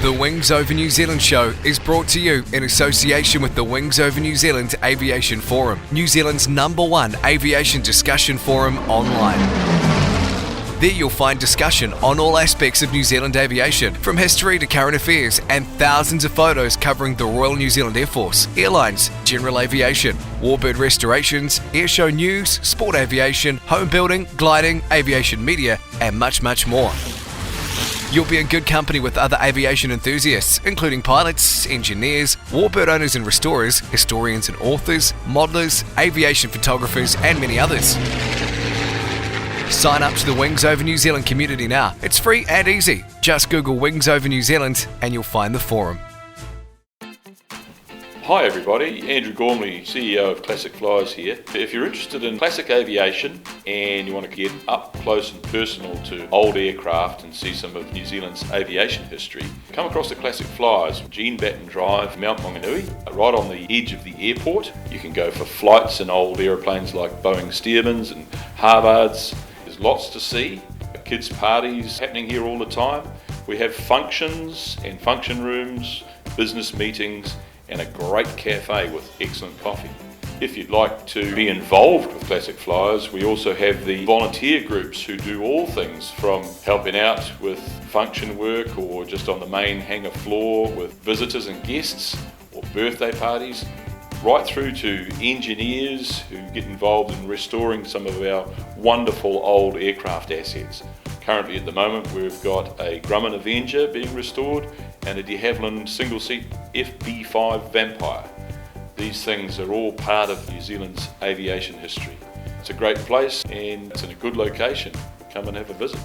The Wings Over New Zealand show is brought to you in association with the Wings Over New Zealand Aviation Forum, New Zealand's #1 aviation discussion forum online. There you'll find discussion on all aspects of New Zealand aviation, from history to current affairs, and thousands of photos covering the Royal New Zealand Air Force, airlines, general aviation, warbird restorations, airshow news, sport aviation, home building, gliding, aviation media, and much, much more. You'll be in good company with other aviation enthusiasts, including pilots, engineers, warbird owners and restorers, historians and authors, modelers, aviation photographers, and many others. Sign up to the Wings Over New Zealand community now. It's free and easy. Just Google Wings Over New Zealand and you'll find the forum. Hi everybody, Andrew Gormley, CEO of Classic Flyers here. If you're interested in classic aviation and you want to get up close and personal to old aircraft and see some of New Zealand's aviation history, come across the Classic Flyers, Jean Batten Drive, Mount Maunganui, right on the edge of the airport. You can go for flights in old aeroplanes like Boeing Stearmans and Harvards. There's lots to see. Kids' parties happening here all the time. We have functions and function rooms, business meetings, and a great cafe with excellent coffee. If you'd like to be involved with Classic Flyers, we also have the volunteer groups who do all things from helping out with function work or just on the main hangar floor with visitors and guests or birthday parties, right through to engineers who get involved in restoring some of our wonderful old aircraft assets. Currently at the moment we've got a Grumman Avenger being restored and a de Havilland single-seat FB5 Vampire. These things are all part of New Zealand's aviation history. It's a great place and it's in a good location. Come and have a visit.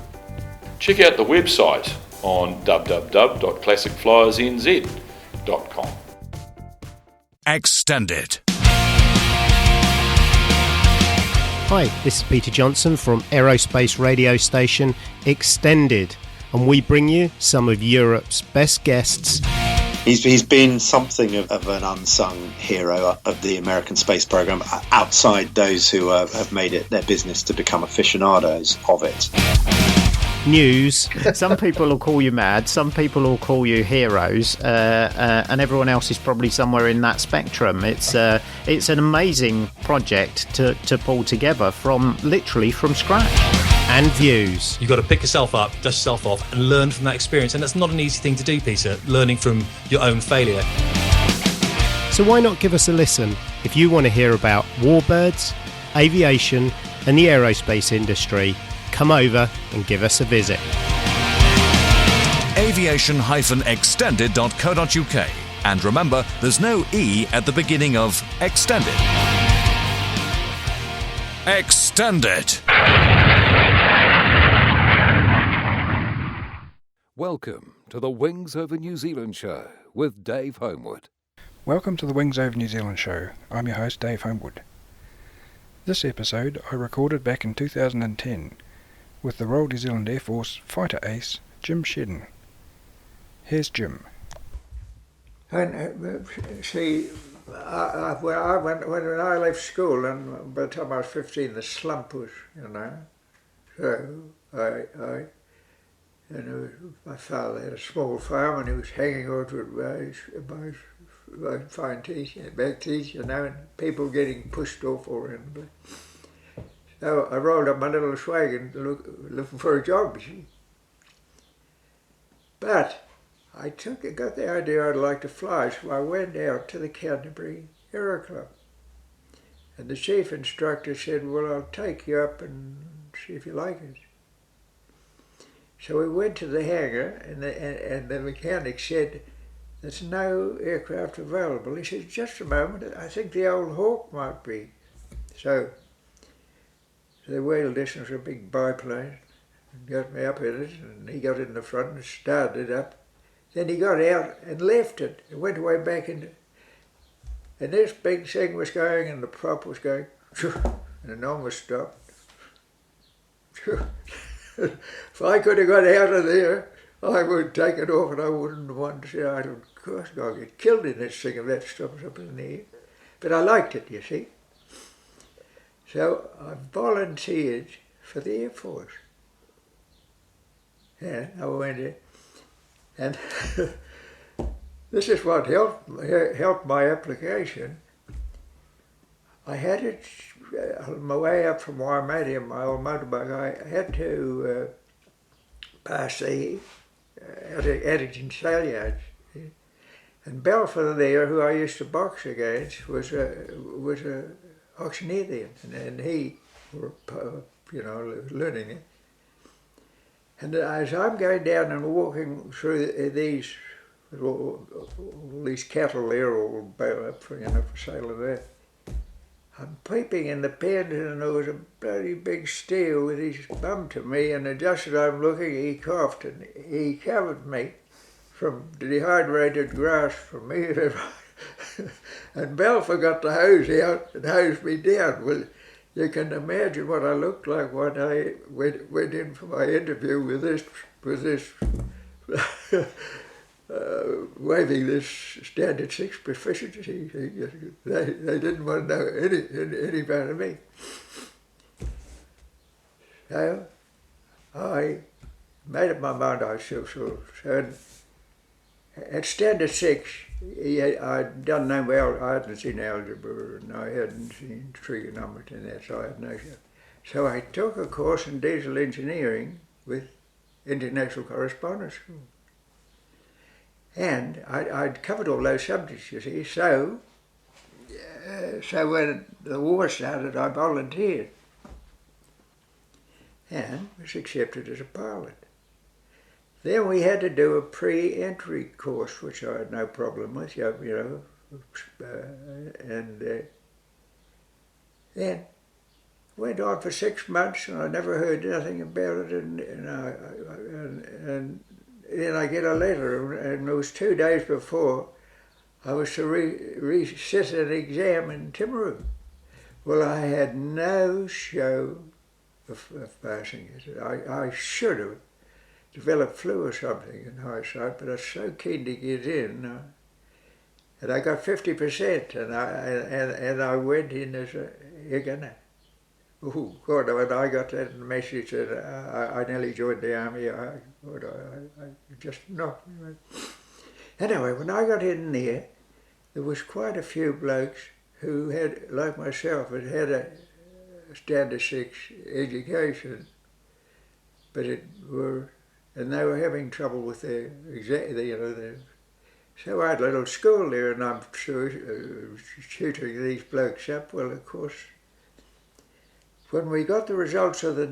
Check out the website on www.classicflyersnz.com. Extended. Hi, this is Peter Johnson from aerospace radio station Extended, and we bring you some of Europe's best guests. He's been something of an unsung hero of the American space program, outside those who have made it their business to become aficionados of it. News. Some people will call you mad, some people will call you heroes, and everyone else is probably somewhere in that spectrum. It's an amazing project to pull together from scratch. And views. You've got to pick yourself up, dust yourself off, and learn from that experience. And that's not an easy thing to do, Peter, learning from your own failure. So why not give us a listen if you want to hear about warbirds, aviation, and the aerospace industry? Come over and give us a visit. aviation-extended.co.uk. And remember, there's no E at the beginning of Extended. Extended. Welcome to the Wings Over New Zealand show with Dave Homewood. Welcome to the Wings Over New Zealand show. I'm your host, Dave Homewood. This episode I recorded back in 2010 with the Royal New Zealand Air Force fighter ace, Jim Sheddan. Here's Jim. And see, when I left school, and by the time I was 15, the slump was, so my father had a small farm and he was hanging on to it by his fine teeth, back teeth, and people getting pushed off all around. So I rolled up my little wagon looking for a job, you see. But I got the idea I'd like to fly, so I went out to the Canterbury Aero Club. And the chief instructor said, well, I'll take you up and see if you like it. So we went to the hangar, and the mechanic said, there's no aircraft available. He said, just a moment, I think the old Hawk might be. So they wheeled this into a big biplane and got me up in it, and he got in the front and started it up. Then he got out and left it and went away back into. And this big thing was going, and the prop was going, and an almost stopped. If I could have got out of there, I would take it off, and I wouldn't want to say, of course, I'll get killed in this thing if that stops up in the air. But I liked it, you see. So I volunteered for the Air Force. Yeah, I went in. And this is what helped my application. I had it on my way up from Waimate on my old motorbike. I had to pass the Addington Sail Yards. And Belfer there, who I used to box against, was a auctioneer then, and he, learning it. And as I'm going down and walking through all these cattle there, all bailed up for sale and that, I'm peeping in the pen, and there was a bloody big steer with his bum to me, and just as I'm looking, he coughed, and he covered me from dehydrated grass from me. And Belfer got the hose out and hosed me down. Well, you can imagine what I looked like when I went in for my interview with this waving this standard 6 proficiency. They didn't want to know any about me. So I made up my mind I should. So at standard 6, I'd done no well. I hadn't seen algebra and I hadn't seen trigonometry and that, so I had no show. So I took a course in diesel engineering with International Correspondence School. And I'd covered all those subjects, you see, so when the war started, I volunteered and was accepted as a pilot. Then we had to do a pre-entry course, which I had no problem with, and then went on for 6 months, and I never heard nothing about it, and then I get a letter, and it was 2 days before I was to sit an exam in Timaru. Well, I had no show of passing it. I should have developed flu or something in hindsight, but I was so keen to get in, and I got 50%, and I went in as a Higgana. Oh God! When I got that message that I nearly joined the army, I just knocked me. Anyway, when I got in there was quite a few blokes who had, like myself, had a standard 6 education, but and they were having trouble with their so I had a little school there, and I'm tutoring these blokes up. Well, of course, when we got the results of the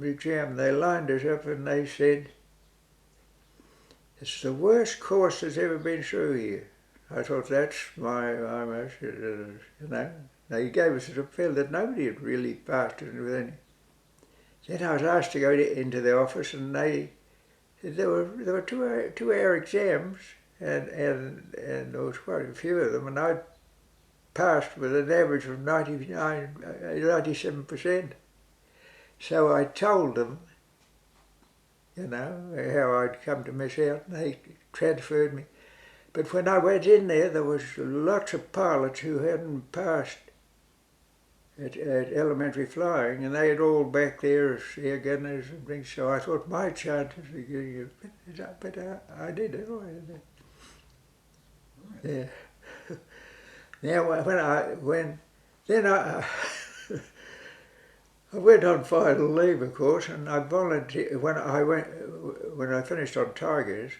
exam, they lined us up and they said, "It's the worst course that's ever been through here." I thought, that's my They gave us a feel that nobody had really passed it with any. Then I was asked to go into the office, and there were 2 hour exams, and there was quite a few of them, and I passed with an average of 97%. So I told them, how I'd come to miss out, and they transferred me. But when I went in there was lots of pilots who hadn't passed at elementary flying, and they had all back there as air gunners and things, so I thought my chances of getting it, but I did anyway. Yeah. Now I went on final leave, of course, and I volunteered when I finished on Tigers.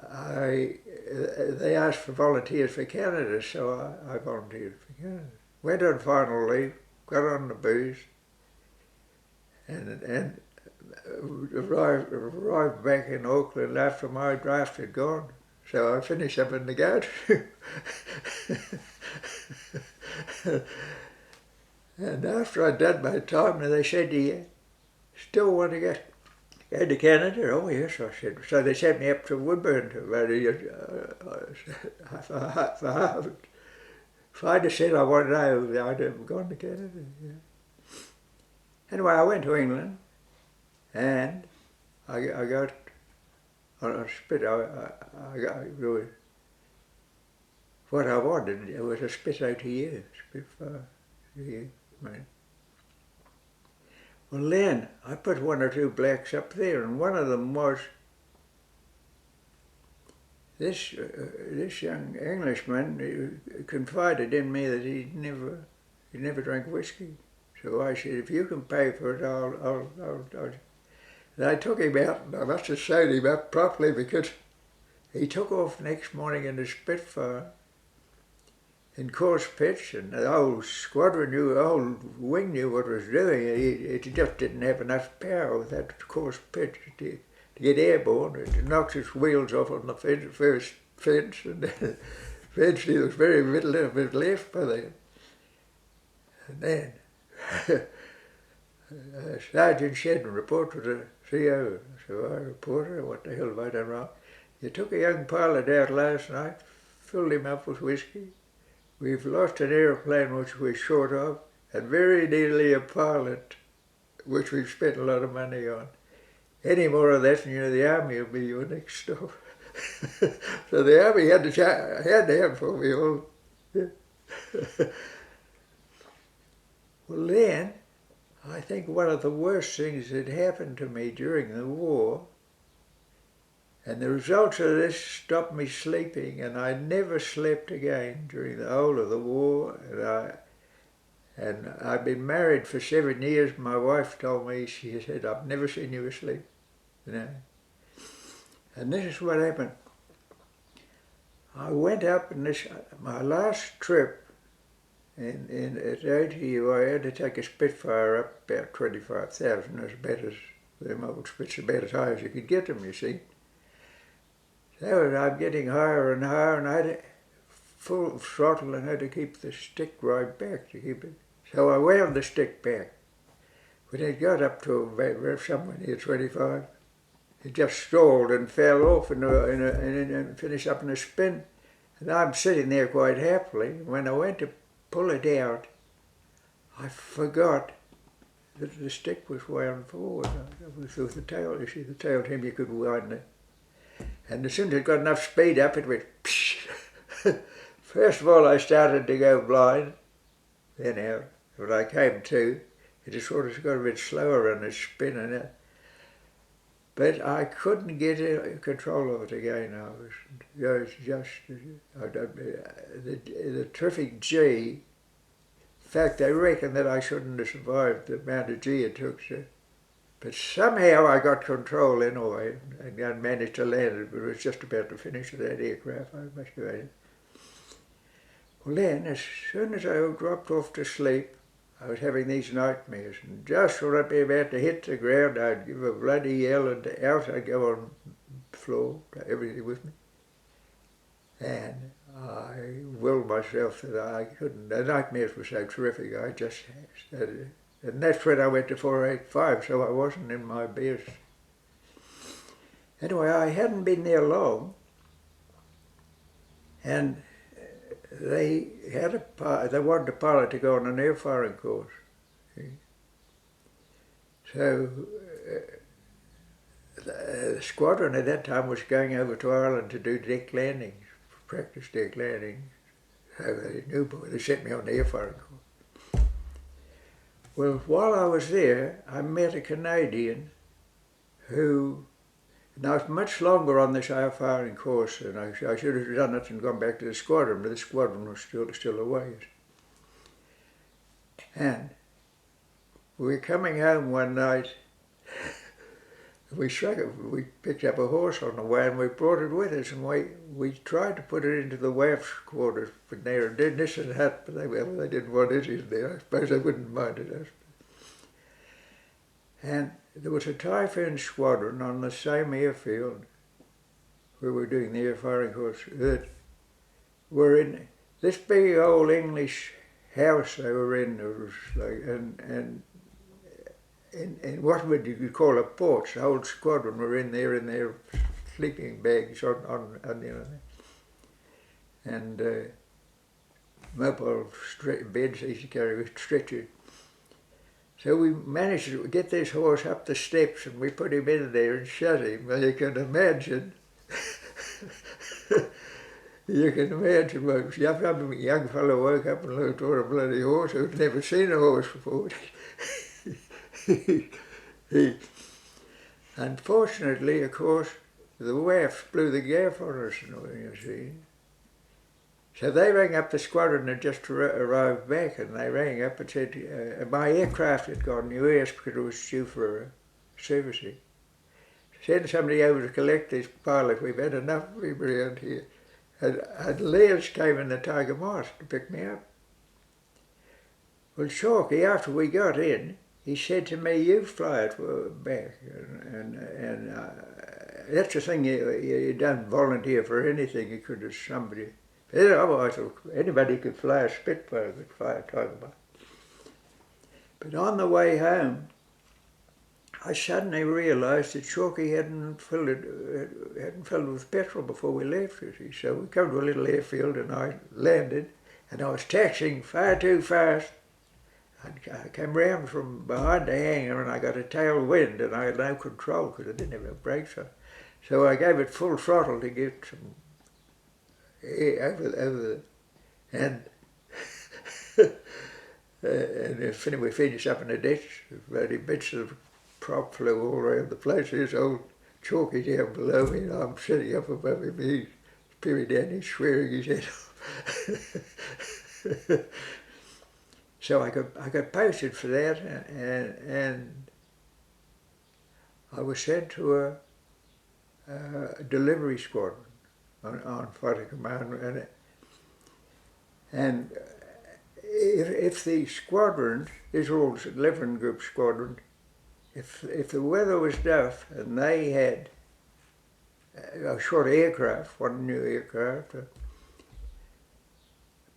They asked for volunteers for Canada, so I volunteered for Canada. Went on final leave, got on the booze, and arrived back in Auckland after my draft had gone. So I finished up in the guard. And after I'd done my time, they said, "Do you still want to go to Canada?" "Oh yes," I said. So they sent me up to Woodburn for Harvard. If I'd have said I wanted to know, I'd have gone to Canada. Yeah. Anyway, I went to England, and I got on a spit. I got what I wanted. It was a spit OTU, Spitfire. Yeah, man. Well, then I put 1 or 2 blacks up there, and one of them was this young Englishman confided in me that he never drank whiskey. So I said, if you can pay for it, I'll. And I took him out, and I must have sewed him up properly, because he took off next morning in the Spitfire in course pitch, and the whole squadron knew, the whole wing knew what it was doing. It just didn't have enough power with that course pitch to get airborne. It knocked its wheels off on the first fence, and then eventually there was very little of it left by then. And then Sergeant Sheddan reported to the CO. So I reported, what the hell have I done wrong? You took a young pilot out last night, filled him up with whiskey. We've lost an aeroplane which we're short of, and very nearly a pilot which we've spent a lot of money on. Any more of that, and the Army will be your next stop. So the Army had to have for me all. Well, then, I think one of the worst things that happened to me during the war, and the results of this stopped me sleeping, and I never slept again during the whole of the war. And I've been married for 7 years. My wife told me, she said, I've never seen you asleep. And this is what happened. I went up, and my last trip at ATU, I had to take a Spitfire up about 25,000, as about as them old Spits, about as high as you could get them, you see. So I'm getting higher and higher, and I had full throttle and had to keep the stick right back to keep it. So I wound the stick back. When it got up to about somewhere near 25, it just stalled and fell off and finished up in a spin. And I'm sitting there quite happily. When I went to pull it out, I forgot that the stick was wound forward. It was with the tail. You see, the tail tip you could wind it. And as soon as it got enough speed up, it went psh. First of all, I started to go blind. Then out. When I came to, it just sort of got a bit slower on its spin and that. But I couldn't get control of it again. The terrific G. In fact, they reckon that I shouldn't have survived the amount of G it took to. But somehow I got control anyway, and I managed to land it, but it was just about to finish with that aircraft. I must have had it. Well then, as soon as I dropped off to sleep, I was having these nightmares, and just when I'd be about to hit the ground, I'd give a bloody yell, and out I'd go on the floor, everything with me. And I willed myself that I couldn't. The nightmares were so terrific, I just started. And that's when I went to 485, so I wasn't in my best. Anyway, I hadn't been there long, and they wanted a pilot to go on an air firing course. So the squadron at that time was going over to Ireland to do deck landings, practice deck landings. So they knew, they sent me on the air firing course. Well, while I was there, I met a Canadian who, and I was much longer on this air firing course, and I should have done it and gone back to the squadron, but the squadron was still away. And we were coming home one night. We picked up a horse on the way, and we brought it with us, and we tried to put it into the WAF's quarters, but they did this and that, but they didn't want it in there. I suppose they wouldn't mind it. And there was a Typhoon squadron on the same airfield where we were doing the air firing course that were in this big old English house they were in. It was like, and what would you call a porch? The whole squadron were in their sleeping bags on and mobile beds they used to carry with stretchers. So we managed to get this horse up the steps, and we put him in there and shut him. Well, you can imagine. You can imagine, well, some young fellow woke up and looked for a bloody horse who'd never seen a horse before. Unfortunately, of course, the WAFs blew the gaff on us, you see. So they rang up the squadron and just arrived back, and they rang up and said my aircraft had gone US because it was due for servicing. Send somebody over to collect this pilot. We've had enough of him around here. And Les came in the Tiger Moss to pick me up. Well, Chalky, after we got in, he said to me, "You fly it back." And that's the thing, you don't volunteer for anything. You could have somebody. Otherwise, anybody could fly a Spitfire, could fly a Tiger Moss. But on the way home, I suddenly realised that Chalky hadn't filled with petrol before we left, you see. So we come to a little airfield and I landed, and I was taxiing far too fast. I came round from behind the hangar and I got a tailwind and I had no control because I didn't have no brakes on. So I gave it full throttle to get some air over and and we finished up in the ditch. Bloody bits of prop flew all around the place. This old Chalky down below me and I'm sitting up above him. He's peering down, he's swearing his head off. So I got posted for that, and I was sent to a delivery squadron on fighter command, and if the squadron, Israel's 11 group squadron, if the weather was tough and they had a short aircraft, one new aircraft.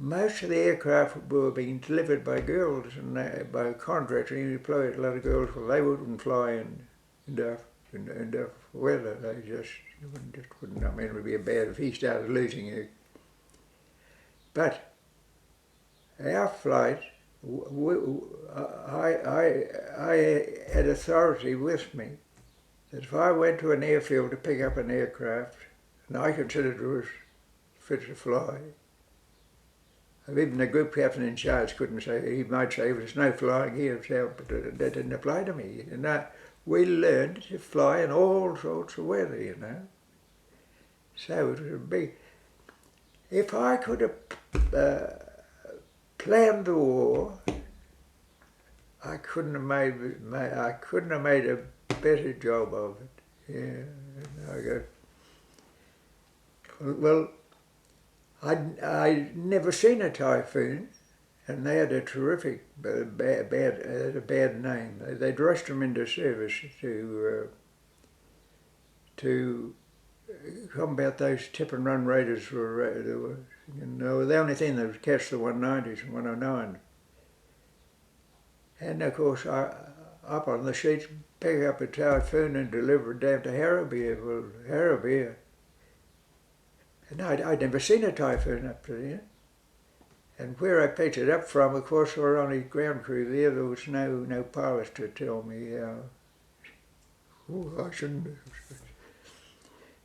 Most of the aircraft were being delivered by girls and by contractors. He employed a lot of girls. Well, they wouldn't fly in tough weather. They just wouldn't. I mean, it would be bad if he started losing you. But our flight, I had authority with me that if I went to an airfield to pick up an aircraft, and I considered it was fit to fly, even the group captain in charge couldn't say, he might say, there's no flying here himself, but that didn't apply to me. And we learned to fly in all sorts of weather, you know. So it would be, if I could have planned the war, I couldn't have made a better job of it. Yeah, I go, well, I'd never seen a Typhoon, and they had a terrific bad name. They'd rushed them into service to combat those tip and run raiders. The only thing that would catch the 190s and 109s. And of course, up on the sheets, pick up a Typhoon and deliver it down to Harrowby. Well, Harrowby. And I'd never seen a Typhoon up to then. And where I picked it up from, of course, there were only ground crew there. There was no pilots to tell me, I shouldn't have.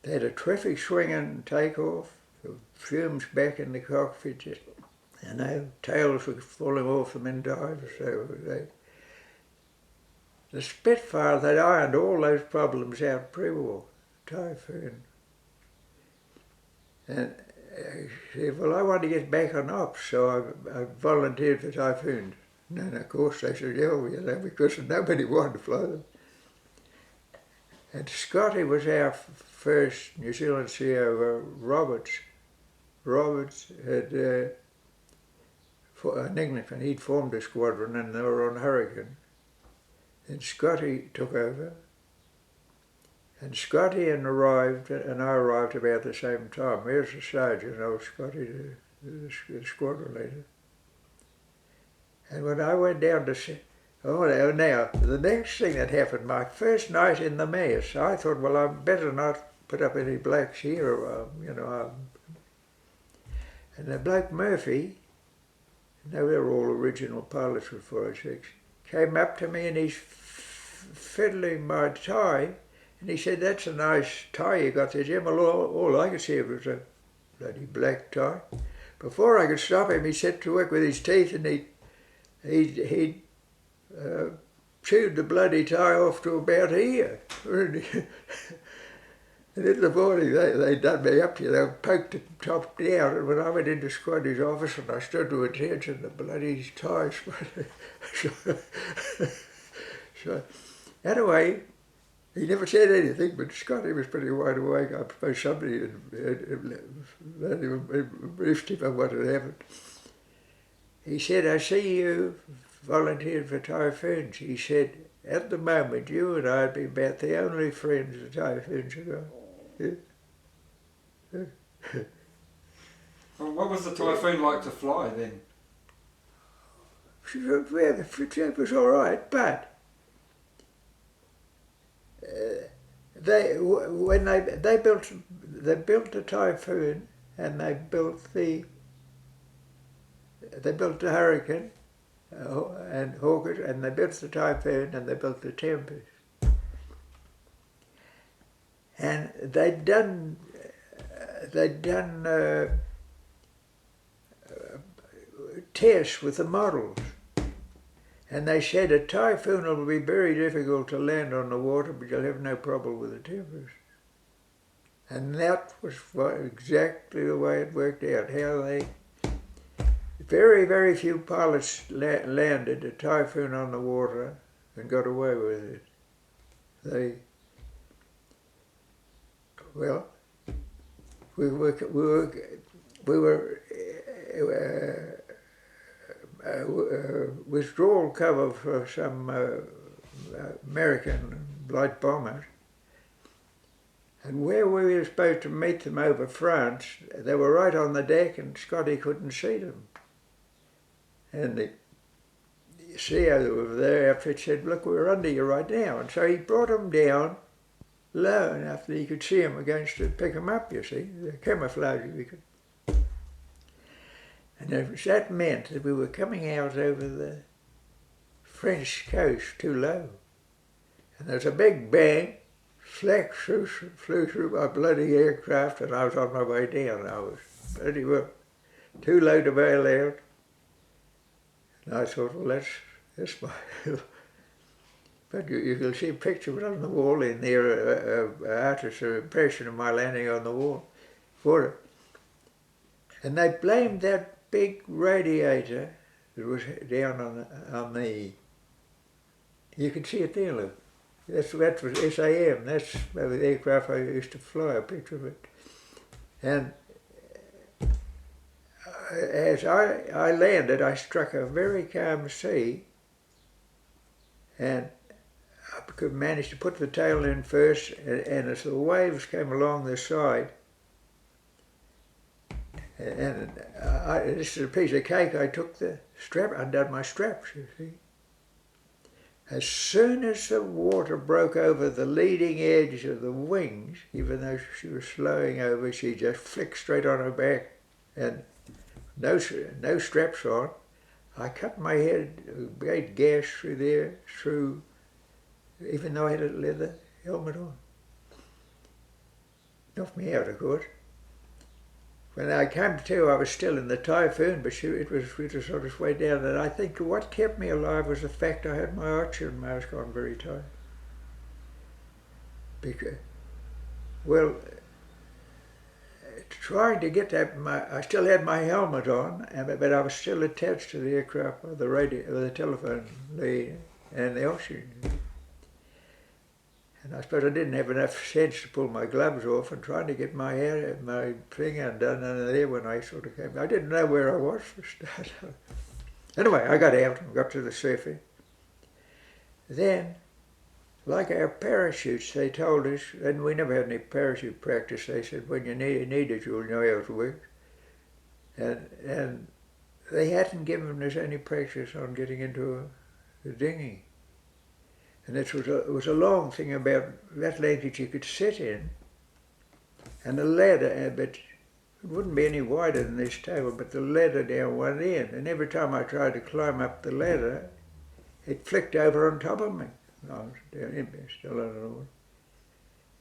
They had a terrific swing and takeoff, the fumes back in the cockpit, just, tails were falling off them in dives. So the Spitfire, they'd ironed all those problems out pre-war, Typhoon. And I said, well, I want to get back on ops, so I volunteered for Typhoons. And of course they said, yeah, because nobody wanted to fly them. And Scotty was our first New Zealand CO, Roberts. Roberts had an Englishman, he'd formed a squadron and they were on Hurricane. And Scotty took over. And Scotty and I arrived about the same time. There's the sergeant, old Scotty, the squadron leader. And when I went down to see, now, the next thing that happened, my first night in the mess, I thought, well, I better not put up any blacks here, and the bloke Murphy, they were all original pilots for 46, came up to me and he's fiddling my tie. And he said, that's a nice tie you got there, Jim. Well, all I could see was a bloody black tie. Before I could stop him, he set to work with his teeth and he'd chewed the bloody tie off to about here. And in the morning they done me up here, they poked the top down, and when I went into Squadron's office and I stood to attention, the bloody tie so anyway, he never said anything, but Scotty was pretty wide awake. I suppose somebody had briefed him on what had happened. He said, I see you volunteered for Typhoons. He said, at the moment, you and I would be about the only friends the Typhoons have got. Yeah. Well, what was the Typhoon like to fly then? It was all right, but they built the Typhoon and they built the Hurricane and Hawkers, and they built the Typhoon and they built the Tempest. And they'd done tests with the models, and they said a Typhoon will be very difficult to land on the water, but you'll have no problem with the Tempest. And that was exactly the way it worked out. Very, very few pilots landed a Typhoon on the water and got away with it. We were withdrawal cover for some American light bombers, and where we were supposed to meet them over France, they were right on the deck, and Scotty couldn't see them. And the CEO of their outfit said, look, we're under you right now. And so he brought them down low enough that he could see them against it, pick them up, you see, the camouflage. And that meant that we were coming out over the French coast too low. And there was a big bang, flew through my bloody aircraft, and I was on my way down. I was bloody well too low to bail out. And I thought, well, that's my... But you can see a picture on the wall in there, artist's impression of my landing on the wall for it. And they blamed that big radiator that was down on the... You can see it there, look. That was SAM, that's the aircraft I used to fly, a picture of it. And as I landed, I struck a very calm sea, and I could manage to put the tail in first, and as the waves came along the side, and this is a piece of cake, I took the strap, undone my straps, you see. As soon as the water broke over the leading edge of the wings, even though she was slowing over, she just flicked straight on her back, and no straps on. I cut my head, a great gash through there, even though I had a leather helmet on. Knocked me out, of course. When I came to, I was still in the Typhoon, but it was on its way down. And I think what kept me alive was the fact I had my oxygen mask on very tight. Because, well, trying to get that, I still had my helmet on, but I was still attached to the aircraft by the radio, or the telephone lead, and the oxygen. And I suppose I didn't have enough sense to pull my gloves off, and trying to get my thing undone under there when I sort of came. I didn't know where I was for a start. Anyway, I got out and got to the surface. Then, like our parachutes, they told us, and we never had any parachute practice, they said, when you need it, you'll know how it works. And they hadn't given us any practice on getting into a dinghy. And it was a long thing about that length that you could sit in, and a ladder, but it wouldn't be any wider than this table, but the ladder down one end. And every time I tried to climb up the ladder, it flicked over on top of me. I was down in there, still on the water.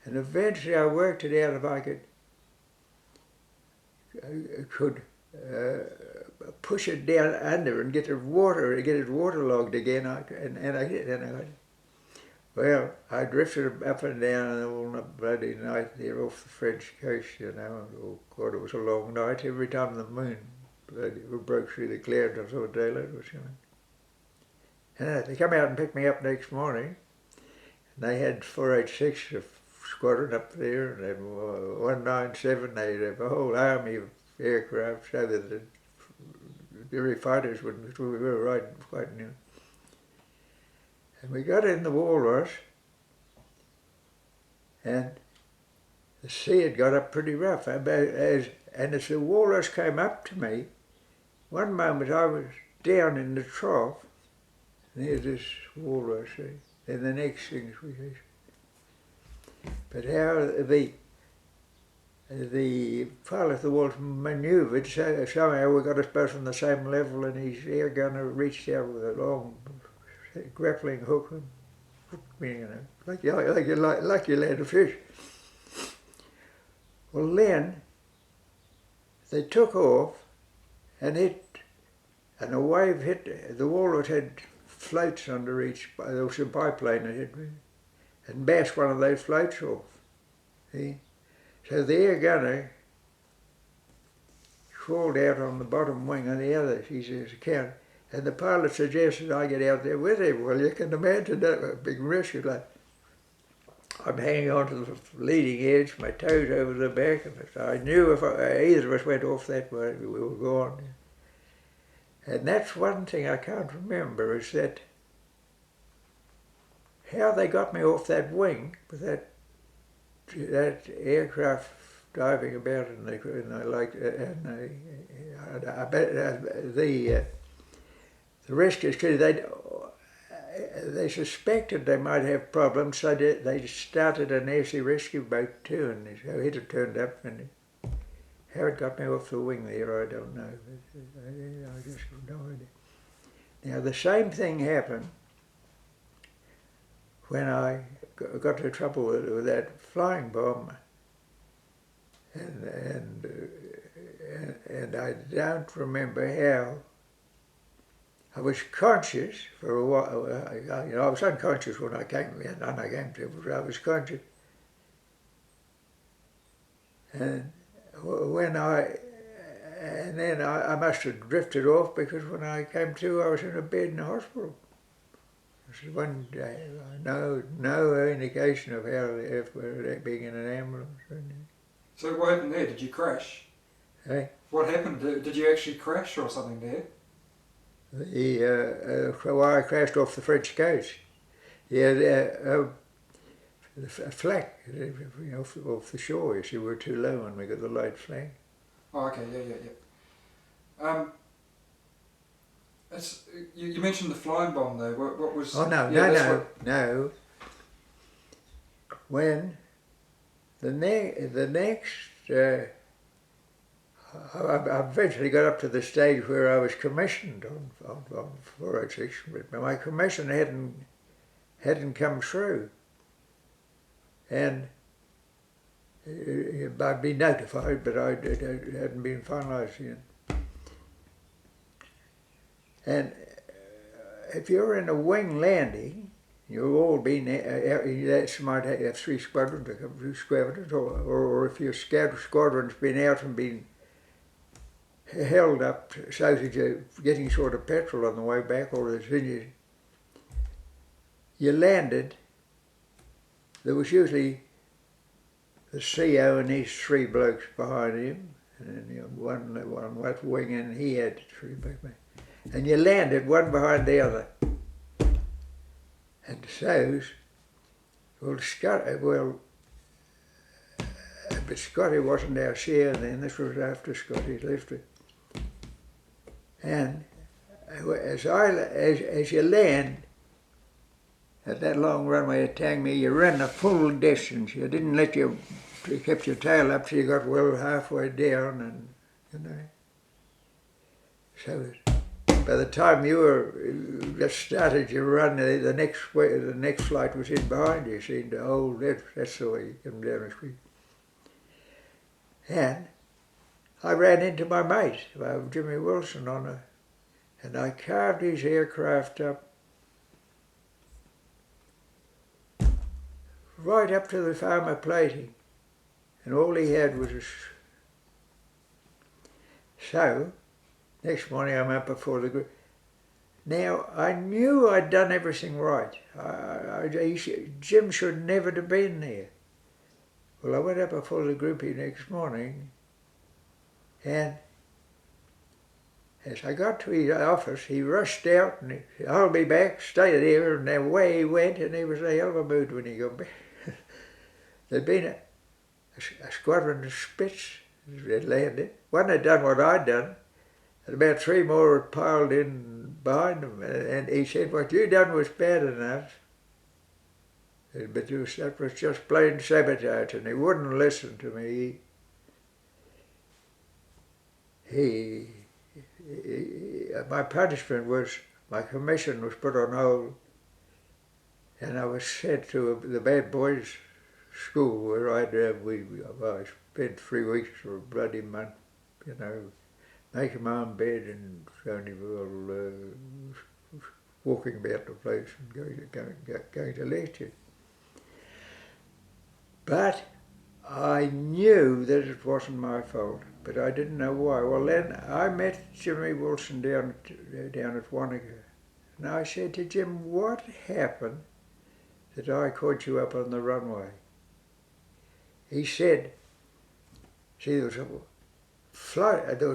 And eventually I worked it out if I could push it down under and get it waterlogged again. Well, I drifted up and down all bloody night there off the French coast, you know. Oh God, it was a long night. Every time the moon broke through the clouds, I thought daylight was coming. And they come out and picked me up next morning. And they had 486 of Squadron up there, and then 197. They have a whole army of aircraft, so that the very fighters wouldn't, because we were riding quite near. And we got in the Walrus, and the sea had got up pretty rough. And as the Walrus came up to me, one moment I was down in the trough near this Walrus, and the next thing we see. But how the pilot of the Walrus manoeuvred, so somehow we got us both on the same level, and his air gunner reached out with a long grappling hook and hooked me, you know, like you land a fish. Well, then they took off, and a wave hit. The Walrus had floats under each. There was a biplane that hit me, and bashed one of those floats off. See? So the air gunner crawled out on the bottom wing of the other. He says, "Count." And the pilot suggested I get out there with him. Well, you can imagine that a big risk. Like, I'm hanging on to the leading edge, my toes over the back, and I knew if either of us went off that way, we were gone. And that's one thing I can't remember, is that how they got me off that wing with that aircraft diving about in the lake, and I bet the rescuers, they suspected they might have problems, so they started an air sea rescue boat too, and so it had turned up, and how it got me off the wing there, I don't know. I just have no idea. Now the same thing happened when I got into trouble with that flying bomb, and I don't remember how. I was conscious for a while. You know, I was unconscious when I came to, but I was conscious. And then I must have drifted off, because when I came to, I was in a bed in the hospital. This is one day. No indication of how being in an ambulance. So what happened there? Did you crash? Hey? What happened? Did you actually crash or something there? I crashed off the French coast. Yeah, a flak, you know, off the shore. You see, we were too low and we got the light flag. Oh, okay, yeah. You mentioned the flying bomb though. What was? Oh no. When the next. I eventually got up to the stage where I was commissioned on 406, but my commission hadn't come through, and I'd been notified, but it hadn't been finalised yet. And if you're in a wing landing, you've all been that might have 3 squadrons, or 2 squadrons, or if your squadron's been out and been held up so that you're getting short of petrol on the way back, or you landed. There was usually the CO and these 3 blokes behind him, and then one left wing, and he had 3 back. And you landed one behind the other. And so, but Scotty wasn't our share then. This was after Scotty left it. And as you land at that long runway at Tangmere, you ran the full distance. You didn't you kept your tail up till you got well halfway down, and you know. So by the time you were just started your run, the next flight was in behind you. Seemed to hold that. That's the way you come down the street. And I ran into my mate, Jimmy Wilson, and I carved his aircraft up right up to the farmer plating, and all he had was so, next morning I'm up before the group. Now, I knew I'd done everything right. Jim should never have been there. Well, I went up before the groupie next morning, and as I got to his office, he rushed out and he said, "I'll be back, stay there," and away he went, and he was in a hell of a mood when he got back. There'd been a squadron of Spits had landed. One had done what I'd done, and about 3 more had piled in behind him, and he said, "What you done was bad enough, but that was just plain sabotage," and he wouldn't listen to me. My punishment was, my commission was put on hold, and I was sent to the bad boys' school where I spent 3 weeks or a bloody month, making my own bed and only walking about the place and going to lecture. But I knew that it wasn't my fault, but I didn't know why. Well, then I met Jimmy Wilson down at Wanaka, and I said to Jim, "What happened that I caught you up on the runway?" He said, "See, there was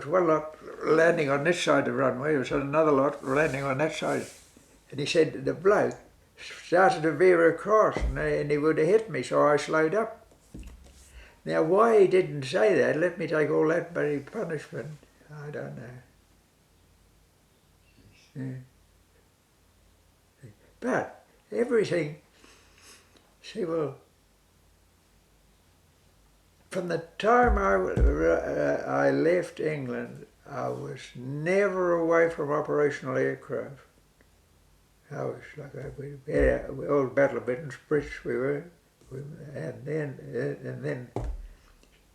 one lot landing on this side of the runway, there was another lot landing on that side." And he said, "The bloke started to veer across and he would have hit me, so I slowed up." Now, why he didn't say that, let me take all that bloody punishment, I don't know. Yeah. But everything, see, well, from the time I left England, I was never away from operational aircraft. I was like old battle bitten Brits we were, and then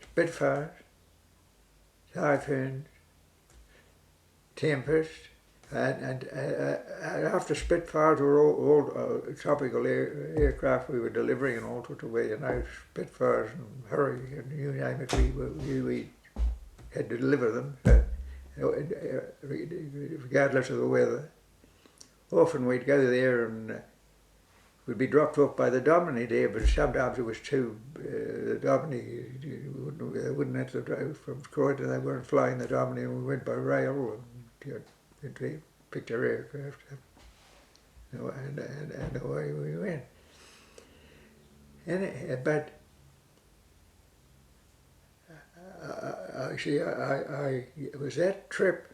Spitfires, Typhoons, Tempest, and after Spitfires were all tropical aircraft we were delivering and all sorts of ways, Spitfires and Hurry and you name it, we had to deliver them, regardless of the weather. Often we'd go there and we'd be dropped off by the Domini there, but sometimes it was too, the Domini, they wouldn't have to drive from Croydon, they weren't flying the Domini, and we went by rail and they picked our aircraft up, and away we went. But it was that trip.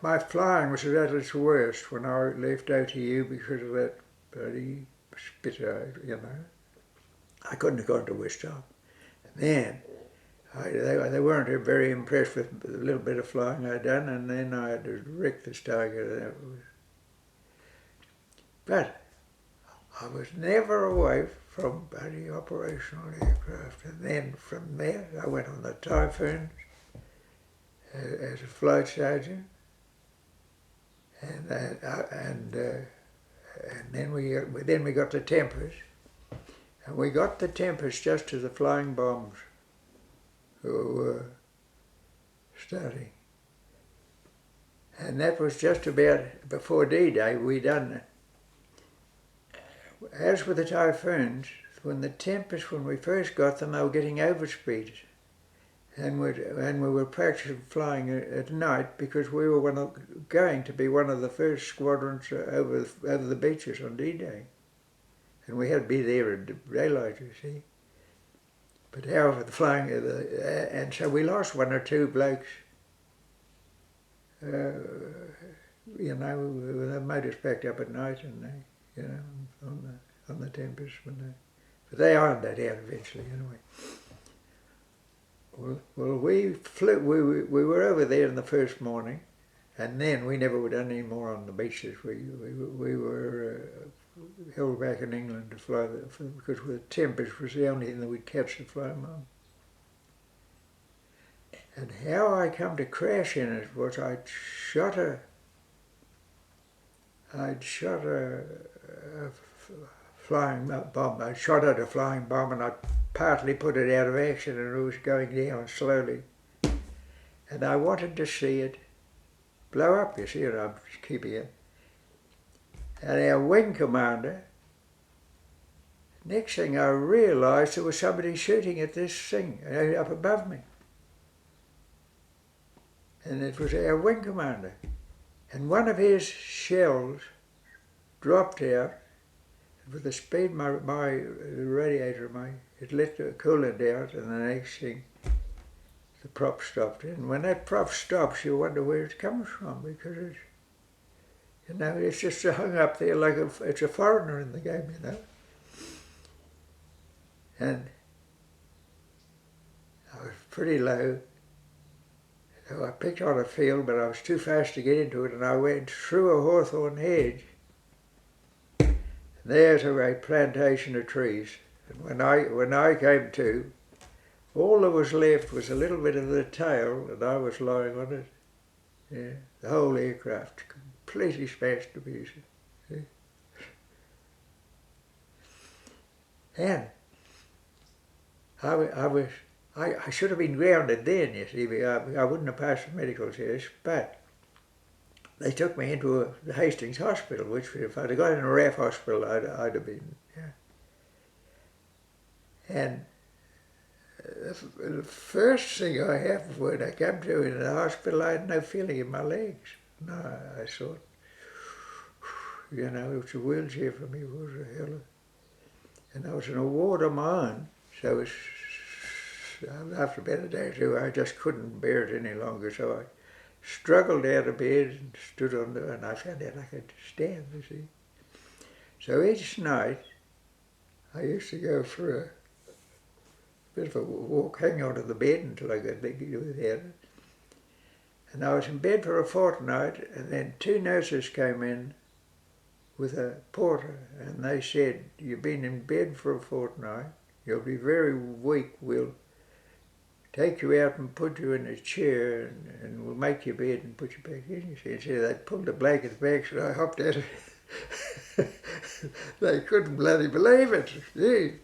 My flying was at its worst when I left OTU because of that bloody Spitfire, I couldn't have gone to Westall. Man, they weren't very impressed with the little bit of flying I'd done, and then I had to wreck this target. But I was never away from bloody operational aircraft. And then from there, I went on the Typhoons as a flight sergeant, and then we got the Tempest, and we got the Tempest just as the flying bombs were starting, and that was just about before D-Day. We done it. As with the Typhoons, when we first got them, they were getting overspeed. And we were practicing flying at night because we were going to be one of the first squadrons over the beaches on D-Day. And we had to be there at daylight, you see. But however, the flying, and so we lost 1 or 2 blokes, with their motors packed up at night and on the Tempest. But they ironed that out eventually anyway. Well, we flew. We were over there in the first morning, and then we never done any more on the beaches. We were held back in England to fly because the Tempest was the only thing that would catch the flying bomb. And how I come to crash in it was I'd shot a flying bomb. I shot at a flying bomb and I partly put it out of action and it was going down slowly. And I wanted to see it blow up, you see, and I'm keeping it. And our wing commander, next thing I realised there was somebody shooting at this thing up above me. And it was our wing commander. And one of his shells dropped out. With the speed my radiator, it let the coolant out, and the next thing, the prop stopped. And when that prop stops, you wonder where it comes from, because it's, you know, it's just hung up there like it's a foreigner in the game, you know. And I was pretty low. So I picked on a field, but I was too fast to get into it, and I went through a hawthorn hedge. There's a plantation of trees. And when I came to, all that was left was a little bit of the tail, and I was lying on it. Yeah, the whole aircraft completely smashed to pieces. Yeah. And I should have been grounded then, you see. I wouldn't have passed the medical test, but they took me into the Hastings Hospital, which if I'd have gone in a RAF hospital, I'd have been, yeah. And the first thing I happened when I came to in the hospital, I had no feeling in my legs. No, I thought, you know, it's a wheelchair for me, was a hell of. And I was in a ward of my own, so after about a day or two, I just couldn't bear it any longer, so I struggled out of bed and stood on the, and I found out I could stand, you see. So each night, I used to go for a bit of a walk, hang onto the bed until I got big without it. And I was in bed for a fortnight, and then 2 nurses came in with a porter, and they said, "You've been in bed for a fortnight, you'll be very weak, we'll take you out and put you in a chair and we'll make your bed and put you back in." You see, and so they pulled the blankets back, so I hopped out of it. They couldn't bloody believe it. Gee.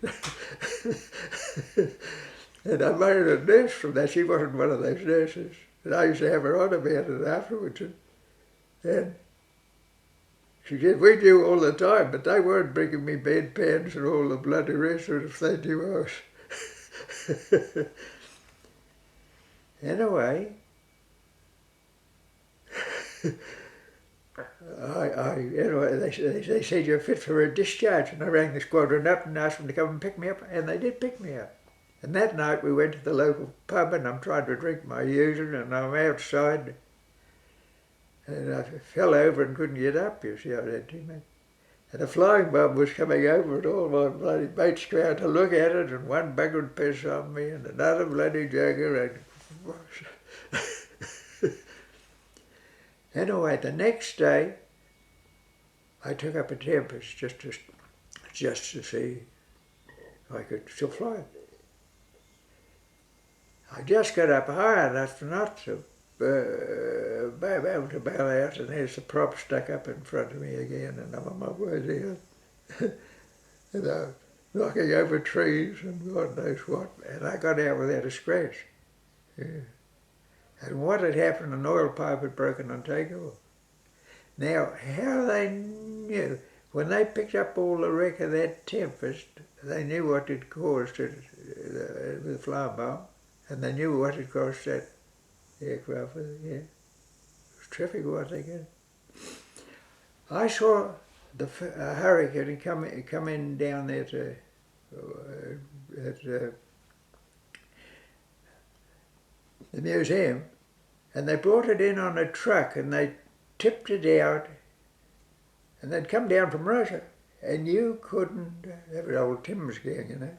And I married a nurse from that. She wasn't one of those nurses. And I used to have her on about it afterwards. And she said, "We knew all the time, but they weren't bringing me bedpans and all the bloody rest of it if they knew I was." Anyway, anyway, they said you're fit for a discharge, and I rang the squadron up and asked them to come and pick me up, and they did pick me up. And that night we went to the local pub, and I'm trying to drink my usual, and I'm outside, and I fell over and couldn't get up. You see, I had too much. And a flying bomb was coming over, and all my bloody mates tried to look at it, and one bugger would piss on me, and another bloody jugger, and anyway, the next day, I took up a Tempest just to see if I could still fly it. I just got up high enough not to be able to bail out, and there's the prop stuck up in front of me again, and I'm on my way down. And I'm knocking over trees and God knows what, and I got out without a scratch. Yeah. And what had happened, an oil pipe had broken on takeoff. Now, how they knew, when they picked up all the wreck of that Tempest, they knew what had caused it with the flying bomb, and they knew what had caused that aircraft with it, yeah. It was terrific what they got. I saw the hurricane come in down there to the museum, and they brought it in on a truck and they tipped it out, and they'd come down from Russia, and you couldn't, that was old Tim's gang, you know,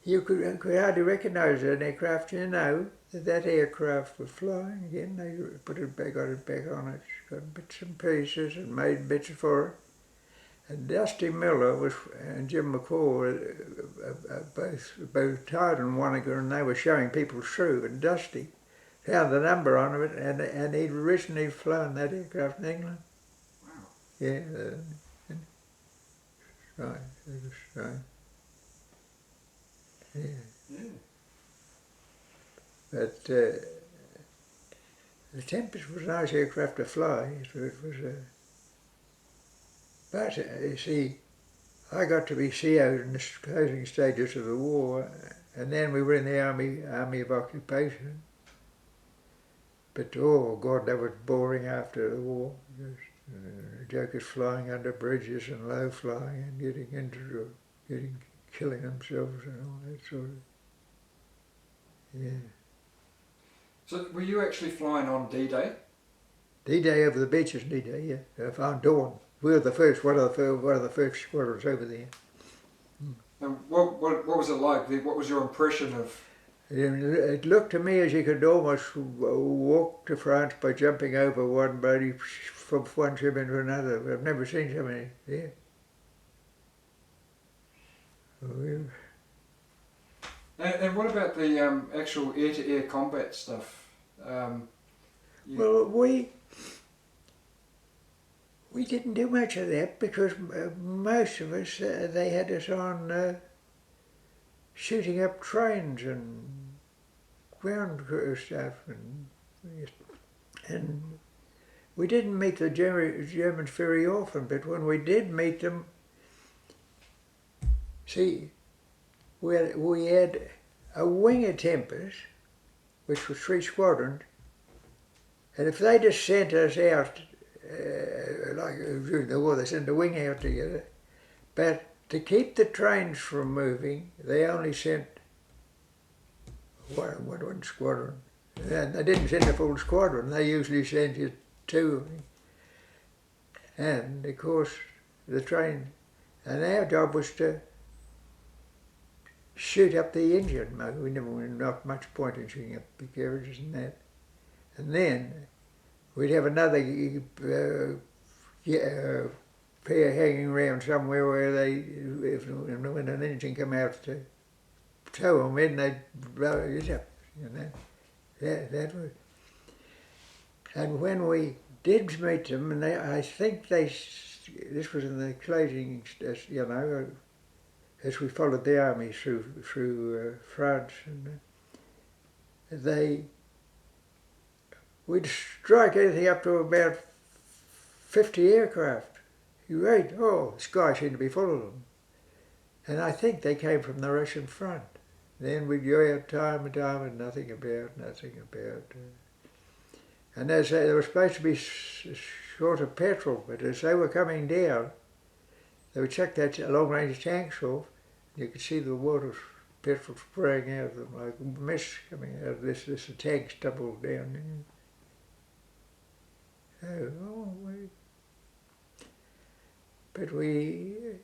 you could hardly recognise an aircraft, you know, that aircraft was flying again. They put it back, got it back on it, got bits and pieces and made bits for it. And Dusty Miller was, and Jim McCaw were both tied in Wanaka, and they were showing people through, and Dusty found the number on it, and he'd originally flown that aircraft in England. Wow. Yeah. right. It was right. Yeah. But the Tempest was a nice aircraft to fly. It was but you see, I got to be CO'd in the closing stages of the war, and then we were in the Army of Occupation. But oh God, that was boring after the war. Jokers flying under bridges and low flying and killing themselves and all that sort of. Yeah. So were you actually flying on D-Day? D-Day over the beaches, D-Day, yeah. Found Dawn. We were the first, one of the first squadrons over there. And what was it like? What was your impression of? It looked to me as you could almost walk to France by jumping over one body from one ship into another. I've never seen so many. Yeah. And what about the actual air-to-air combat stuff? Well, we didn't do much of that because most of us, they had us on shooting up trains and ground crew stuff, and we didn't meet the Germans very often, but when we did meet them, see, we had a wing of Tempest, which was 3 squadrons, and if they just sent us out, like during the war, they sent a wing out together, but to keep the trains from moving, they only sent one squadron. And they didn't send a full squadron, they usually sent you 2. And of course, the train, and our job was to shoot up the engine. We never not much point in shooting up the carriages and that. And then we'd have another pair hanging around somewhere where when an engine come out to tow them in, they'd blow it up. That was. And when we did meet them, and I think this was in the closing, as we followed the army through France, and we'd strike anything up to about 50 aircraft. The sky seemed to be full of them. And I think they came from the Russian front. Then we'd go out time and time and nothing about. And as they were supposed to be short of petrol, but as they were coming down, they would check that long-range tanks off. You could see the petrol spraying out of them like mist coming out of this. The tanks doubled down. But we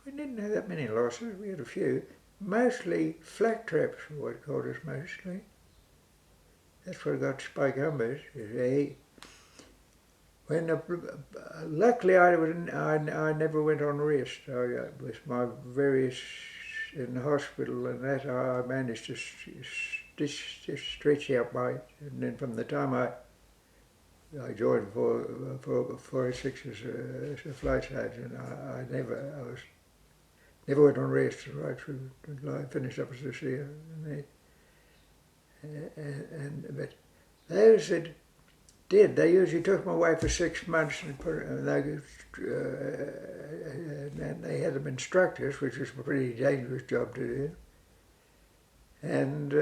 didn't have that many losses. We had a few. Mostly flak traps were what caught us mostly. That's what got Spike Humbers. Luckily I never went on rest. With my various in the hospital and that, I managed to stretch out and then from the time I joined 406 as a flight sergeant, I never went on rest right through until I finished up as a CO. But those that did, they usually took them away for 6 months and they had them instructors, which was a pretty dangerous job to do. And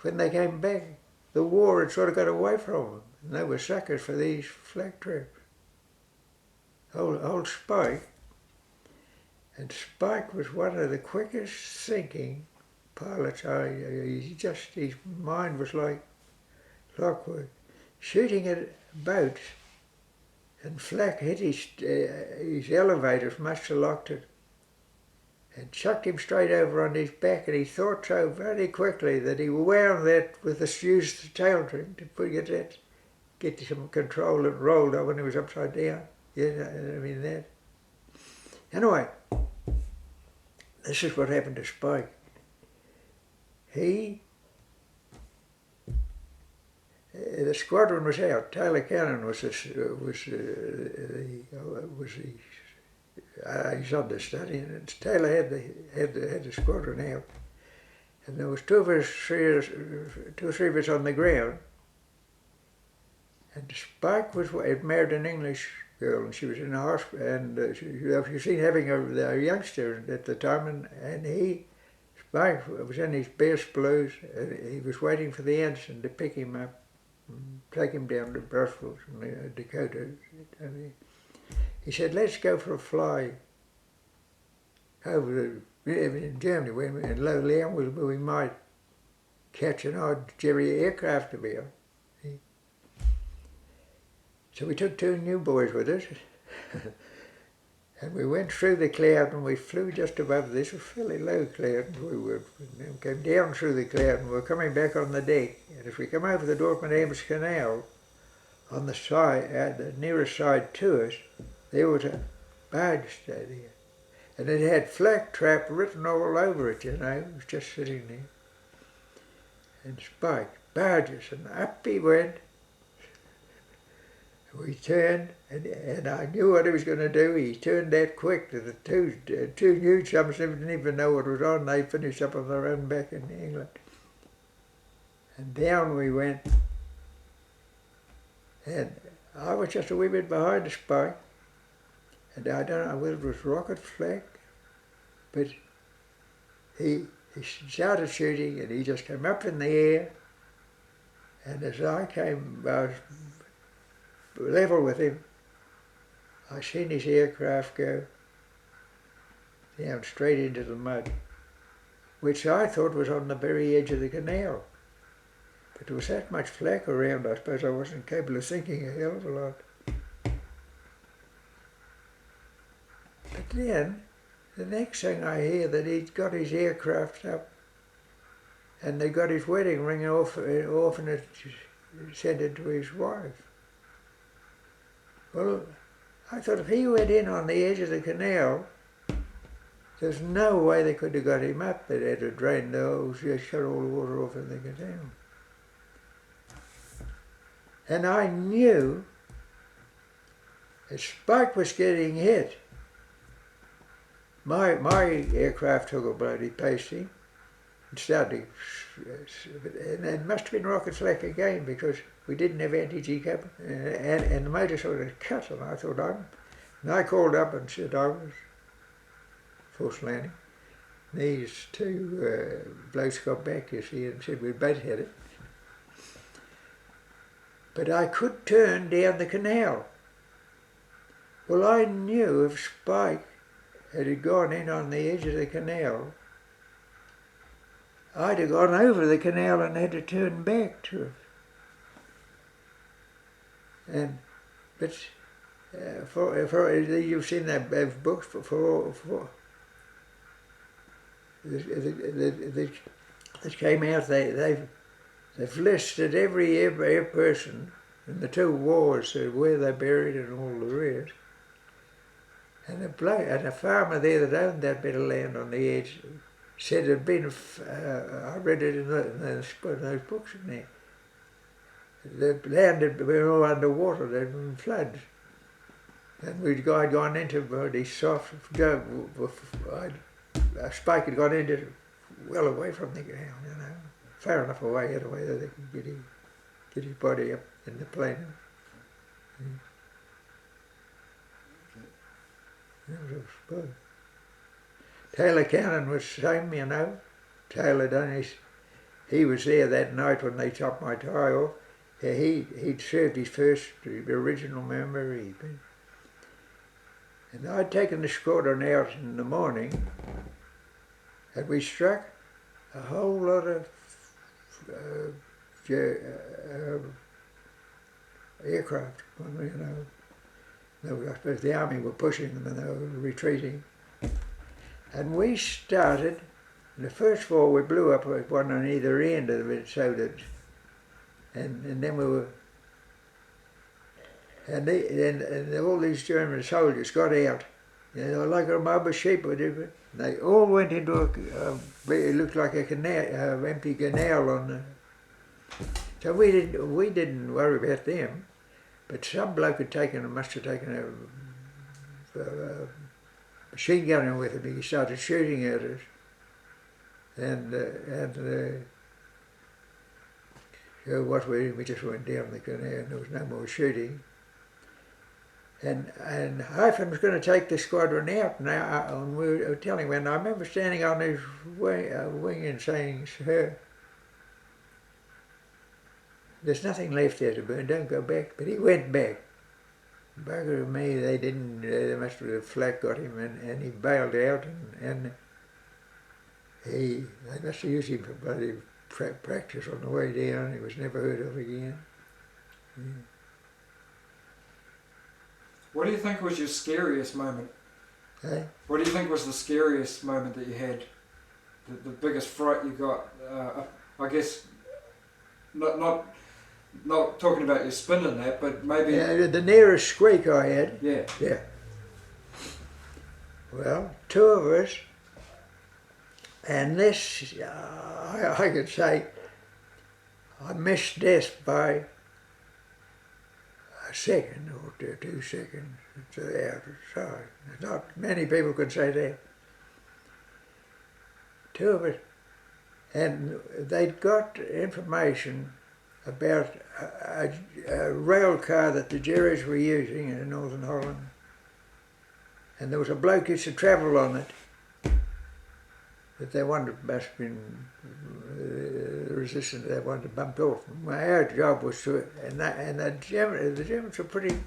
when they came back, the war had sort of got away from them, and they were suckers for these flak traps. Old Spike. And Spike was one of the quickest thinking pilots. His mind was like clockwork. Shooting at boats, and flak hit his elevators, must have locked it, and chucked him straight over on his back, and he thought so very quickly that he wound that with used the tail trim to get some control and rolled up when he was upside down. That. Anyway, this is what happened to Spike. The squadron was out. Taylor Cannon was the his understudy, and Taylor had the squadron out, and there was two or three of us on the ground, and Spike had married an English girl, and she was in the hospital, and she was seen having a youngster at the time, and Spike was in his best blues, and he was waiting for the ensign to pick him up and take him down to Brussels and Dakota. He said, let's go for a fly over in Germany, when in low land, where we might catch an odd Jerry aircraft about. So we took two new boys with us, and we went through the cloud, and we flew just above this, a fairly low cloud, and we came down through the cloud, and we were coming back on the deck, and if we come over the Dortmund-Ems Canal, on the side, the nearest side to us, there was a barge there, and it had flak trap written all over it, you know, it was just sitting there. And Spike, barges, and up he went. We turned, and I knew what he was going to do. He turned that quick that the two new chums didn't even know what was on. They finished up on their own back in England. And down we went. And I was just a wee bit behind the Spike. And I don't know whether it was rocket flak, but he started shooting, and he just came up in the air. And as I was level with him, I seen his aircraft go down straight into the mud, which I thought was on the very edge of the canal. But there was that much flak around, I suppose I wasn't capable of thinking a hell of a lot. But then, the next thing I hear that he'd got his aircraft up, and they got his wedding ring off and it sent it to his wife. Well, I thought if he went in on the edge of the canal, there's no way they could have got him up. They'd had to drain the hose, just shut all the water off in the canal. And I knew as Spike was getting hit, my aircraft took a bloody pasting and started to, and it must have been rocket flak again, because we didn't have anti-G cap, and the motor sort of cut, and I thought and I called up and said I was forced landing. These two blokes got back, you see, and said we'd both had it. But I could turn down the canal. Well, I knew if Spike had gone in on the edge of the canal, I'd have gone over the canal and had to turn back to it. But you've seen that books for that came out. They've listed every person in the two wars, where they're buried and all the rest. And a farmer there that owned that bit of land on the edge said it had been. I read it in those books in there. The land had been all underwater, there had been floods. And I'd gone into these soft, Spike had gone into well away from the ground, you know, far enough away anyway that they could get his body up in the plane. That was a spud. Taylor Cannon was the same, you know. Taylor done he was there that night when they chopped my tie off. He'd served his first original member. And I'd taken the squadron out in the morning, and we struck a whole lot of aircraft. You know, I suppose the army were pushing them and they were retreating. And we started, the first four we blew up with one on either end of it, so that, and then we were, and all these German soldiers got out, you know, like a mob of sheep, whatever. They all went into it looked like a canal, empty canal on the. So we didn't worry about them, but some bloke must have taken a machine gunning with him. He started shooting at us, and what we just went down the canal, and there was no more shooting. And Hyphen was going to take the squadron out now, and we were telling him, and I remember standing on his wing and saying, "Sir, there's nothing left there to burn, don't go back." But he went back. Bugger me, they didn't, they must have, the flak got him, and he bailed out, and they must have used him for bloody practice on the way down. He was never heard of again. Yeah. What do you think was your scariest moment? Hey? What do you think was the scariest moment that you had? The biggest fright you got? I guess not talking about your spin and that, but maybe... Yeah, the nearest squeak I had. Yeah. Yeah. Well, two of us, and this, I could say, I missed death by a second or 2 seconds to the outside. Not many people could say that. Two of us, and they'd got information about a rail car that the Jerrys were using in Northern Holland, and there was a bloke used to travel on it that they wanted, must have been resistant, they wanted to bump off. Our job was to, and the Germans were pretty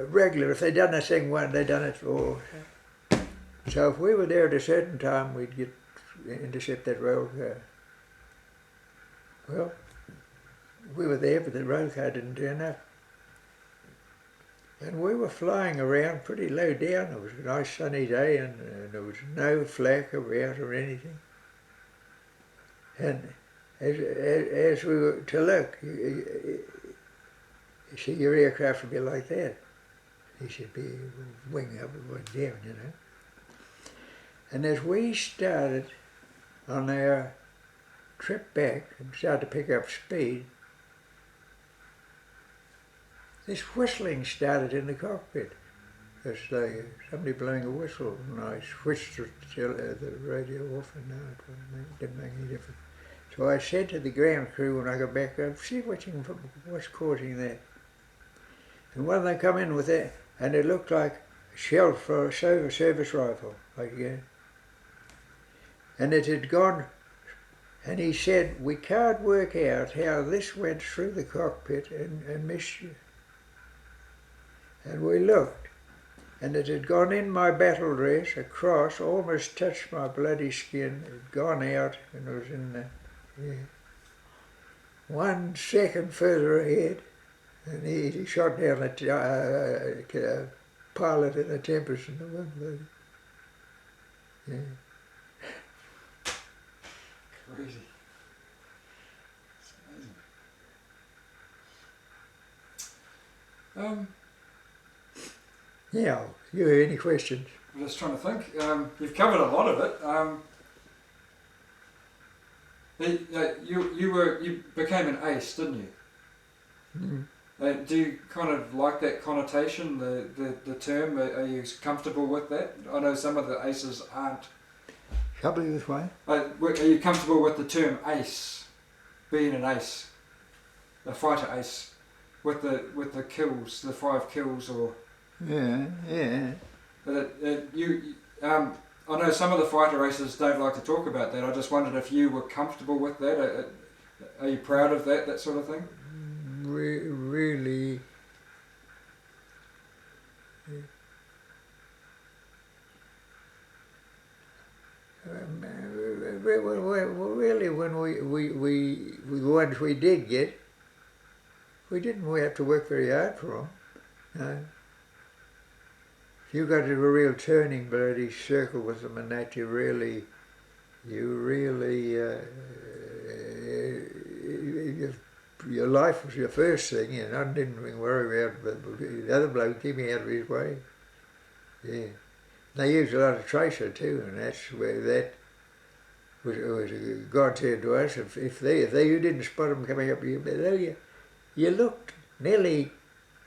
regular. If they'd done a thing once, they'd done it for. So if we were there at a certain time, we'd intercept that rail car. Well, we were there, but the rail car didn't turn up. And we were flying around pretty low down. It was a nice sunny day, and there was no flak about or anything. And as we were to look, you see, your aircraft would be like that. He should be wing up and down, you know. And as we started on our trip back and started to pick up speed, this whistling started in the cockpit. There's somebody blowing a whistle, and I switched the radio off, and no, it didn't make any difference. So I said to the ground crew when I got back, "See what's causing that?" And one of them come in with that, and it looked like a shell for a service rifle, like again. And it had gone. And he said, "We can't work out how this went through the cockpit and missed you." And we looked, and it had gone in my battle dress, across, almost touched my bloody skin, it had gone out, and it was in the, 1 second further ahead, and he shot down a pilot in the Tempest and the one bloody. Yeah. Crazy. It's amazing. Yeah, you have any questions? I'm just trying to think. You've covered a lot of it. You became an ace, didn't you? Mm-hmm. Do you kind of like that connotation, the term? Are you comfortable with that? I know some of the aces aren't. Comfortable with what? Are you comfortable with the term ace, being an ace, a fighter ace, with the kills, the 5 kills, or? Yeah. I know some of the fighter aces don't like to talk about that. I just wondered if you were comfortable with that. Are you proud of that sort of thing? Really. Really, when we the ones we did get, we didn't have to work very hard for them. No. If you got to a real turning bloody circle with them and that, you really, your life was your first thing, and I didn't even worry about the other bloke keep me out of his way. Yeah. They used a lot of tracer too, and that's where that was a godsend to us. If you didn't spot them coming up, you looked nearly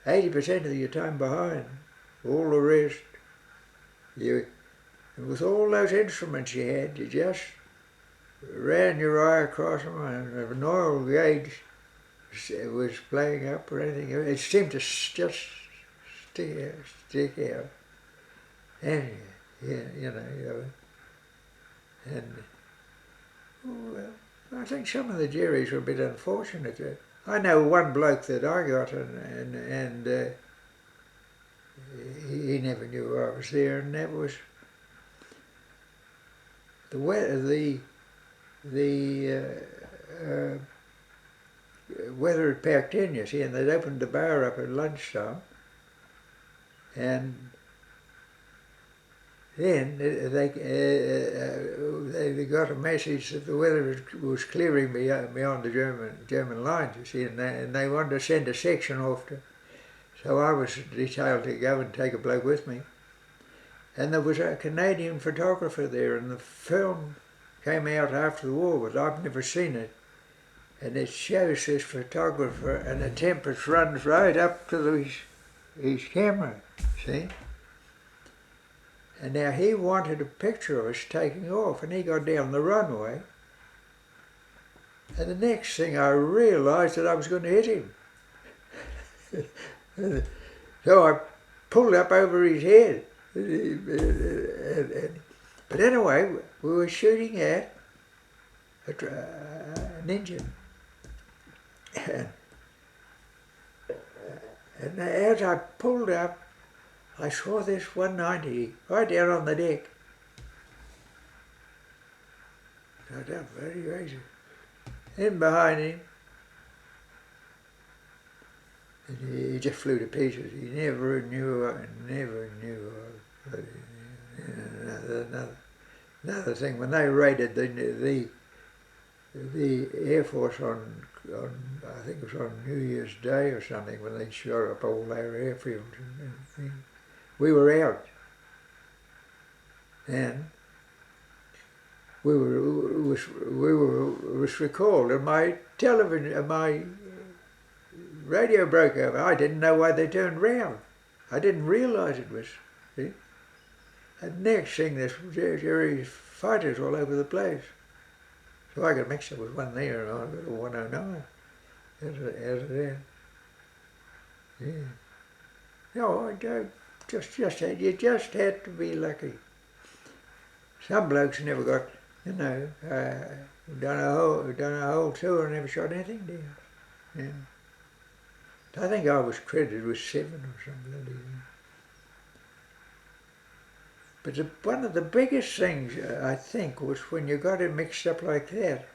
80% of your time behind. All the rest, and with all those instruments you had, you just ran your eye across them, and if an oil gauge was playing up or anything, it seemed to just stick out. And and well, I think some of the Jerrys were a bit unfortunate. I know one bloke that I got, and he never knew I was there, and that was the weather had packed in, you see, and they'd opened the bar up at lunchtime, and then they got a message that the weather was clearing beyond the German lines, you see, and they wanted to send a section off to. So I was detailed to go and take a bloke with me. And there was a Canadian photographer there, and the film came out after the war, but I've never seen it. And it shows this photographer, and the Tempest runs right up to his camera, see? And now he wanted a picture of us taking off, and he got down the runway. And the next thing I realised that I was going to hit him. So I pulled up over his head. But anyway, we were shooting at an engine. And as I pulled up, I saw this 190 right down on the deck. Got down very crazy. In behind him, and he just flew to pieces. He never knew. Another thing, when they raided the Air Force on I think it was on New Year's Day or something, when they shot up all their airfields, and we were out, and we was recalled, and my radio broke over. I didn't know why they turned round. I didn't realise it was. See? And next thing, there's Jerry's fighters all over the place. So I got mixed up with one there, and I got a 109 as it is. Yeah. No, you just had to be lucky. Some blokes never got, done a whole tour and never shot anything down. Yeah. I think I was credited with 7 or something bloody thing. But one of the biggest things, I think, was when you got it mixed up like that,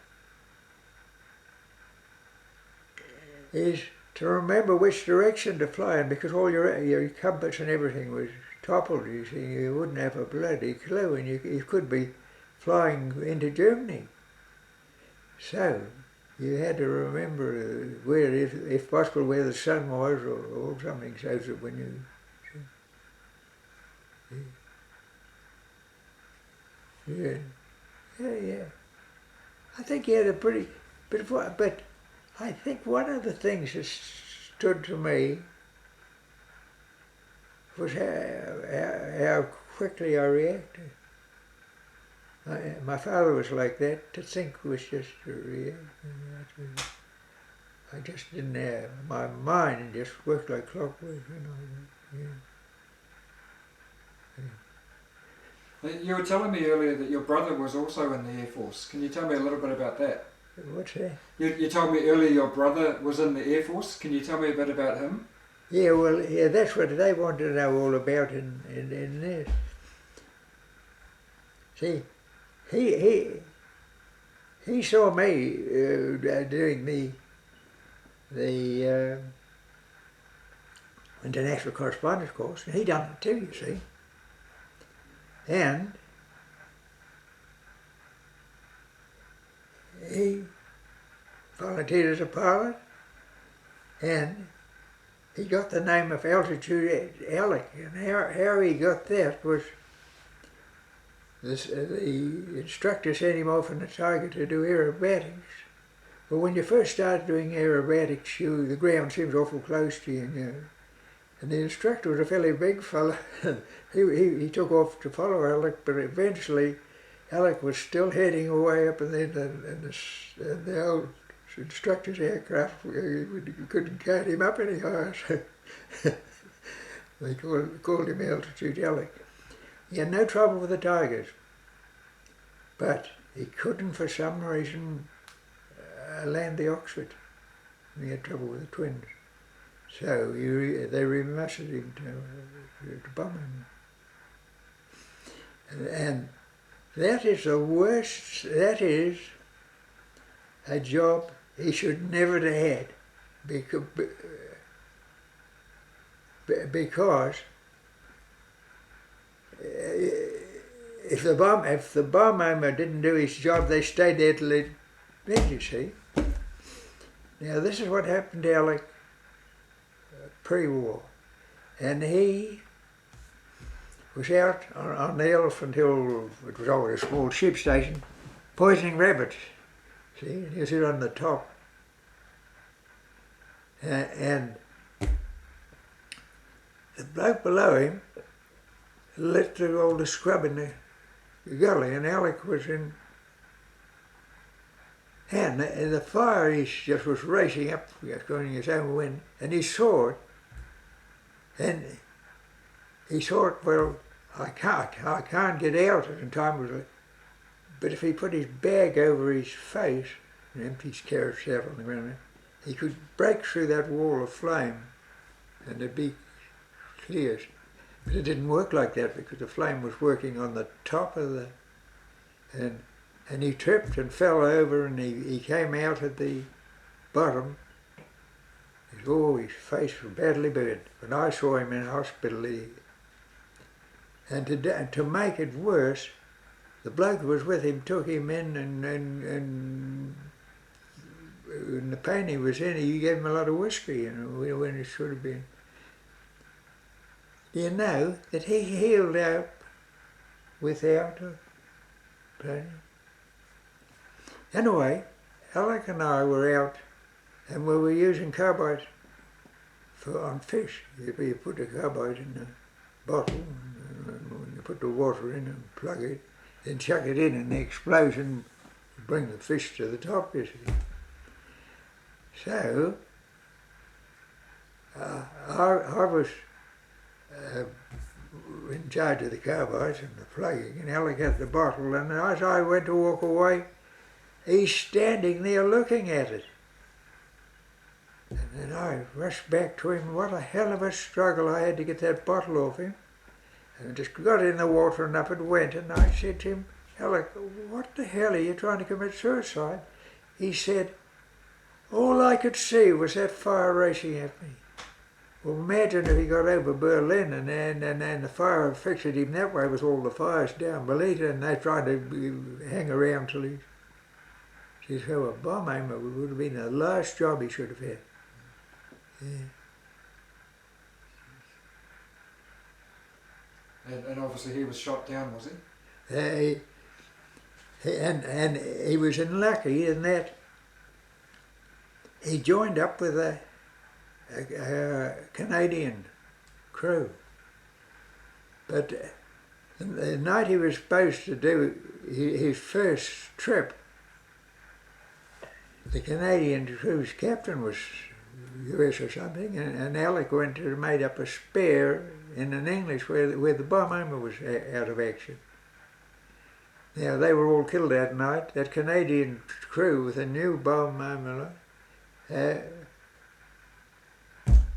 is to remember which direction to fly in, because all your compass and everything was toppled, you see. You wouldn't have a bloody clue, and you could be flying into Germany. So you had to remember where, if possible, where the sun was, or something, so that when you... Yeah. I think he had a pretty... But I think one of the things that stood to me was how quickly I reacted. My father was like that. To think was just to react. I just didn't have... My mind just worked like clockwork, Yeah. You were telling me earlier that your brother was also in the Air Force. Can you tell me a little bit about that? What's that? You told me earlier your brother was in the Air Force. Can you tell me a bit about him? Yeah, well, that's what they wanted to know all about in this. See, he saw me doing the international correspondence course, and he done it too, you see. And he volunteered as a pilot, and he got the name of Altitude Alec. And how he got that was the instructor sent him off in the Tiger to do aerobatics. But when you first start doing aerobatics, the ground seems awful close to you, And the instructor was a fairly big fella. he took off to follow Alec, but eventually Alec was still heading away up, and the old instructor's aircraft, we couldn't count him up any higher, so they called him Altitude Alec. He had no trouble with the Tigers, but he couldn't for some reason land the Oxford. He had trouble with the twins. So they remustered him to bomb him. And that is the worst, that is a job he should never have had. Because if the bomb aimer didn't do his job, they stayed there till it did, you see. Now this is what happened to Alec pre-war, and he was out on the Elephant Hill, it was always a small ship station, poisoning rabbits, see, and he was sit on the top. And the bloke below him let all the scrub in the gully, and Alec was in. And the fire, he just was racing up, going his own wind, and he saw it. And he thought, well, I can't get out in time. But if he put his bag over his face and emptied his carrots out on the ground, he could break through that wall of flame and it'd be clear. But it didn't work like that because the flame was working on the top of the... And he tripped and fell over, and he came out at the bottom. His face was badly burned. When I saw him in hospital, and to make it worse, the bloke who was with him took him in, and the pain he was in, he gave him a lot of whiskey, you know, when it should have been. You know that he healed up without a pain. Anyway, Alec and I were out, and we were using carbides on fish. You put the carbide in the bottle, and you put the water in and plug it, then chuck it in, and the explosion would bring the fish to the top, you see. So, I was in charge of the carbides and the plugging, and Alec had the bottle, and as I went to walk away, he's standing there looking at it. And then I rushed back to him. What a hell of a struggle I had to get that bottle off him. And I just got in the water and up it went. And I said to him, Alec, what the hell are you trying to commit suicide? He said, all I could see was that fire racing at me. Well, imagine if he got over Berlin and the fire affected him that way with all the fires down beneath it, and they tried to hang around till he... He said, well, a bomb aimer would have been the last job he should have had. Yeah. And obviously he was shot down, was he? And he was unlucky in that he joined up with a Canadian crew. But the night he was supposed to do his first trip, the Canadian crew's captain was US or something, and Alec went and made up a spare in an English where the bomb aimer was out of action. Now, they were all killed that night. That Canadian crew with a new bomb aimer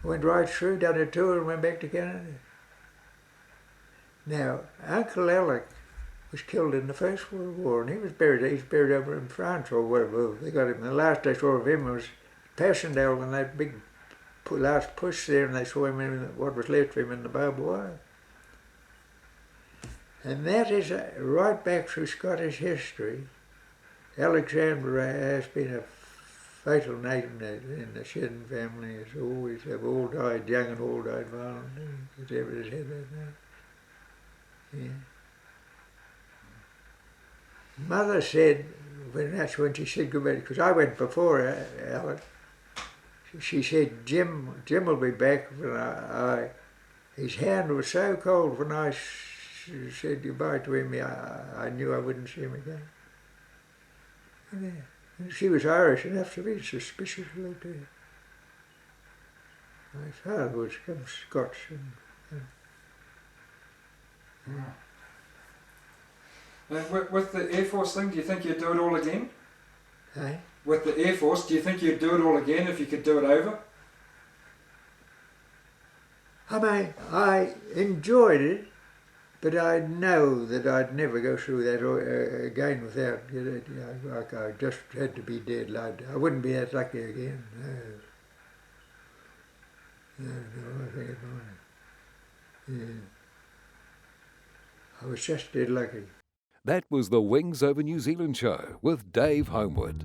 went right through, done a tour and went back to Canada. Now, Uncle Alec was killed in the First World War, and he's buried over in France or wherever they got him. The last I saw of him was Passchendaele, when that big last push there, and they saw him in what was left of him in the barbed wire. And that is right back through Scottish history. Alexandra has been a fatal name in the Sheddan family. It's always, they've all died young and all died violently. It's ever had that name. Yeah. Mother said, when she said goodbye, because I went before Alec, she said, Jim will be back. His hand was so cold when I said goodbye to him, I knew I wouldn't see him again. And she was Irish enough to be suspicious a little bit. My father was Scotch. And with the Air Force thing, do you think you'd do it all again? Hey? With the Air Force, do you think you'd do it all again if you could do it over? I mean, I enjoyed it, but I know that I'd never go through that again without it. Like I just had to be dead. I wouldn't be that lucky again. No, I think it might. Yeah. I was just dead lucky. That was the Wings Over New Zealand show with Dave Homewood.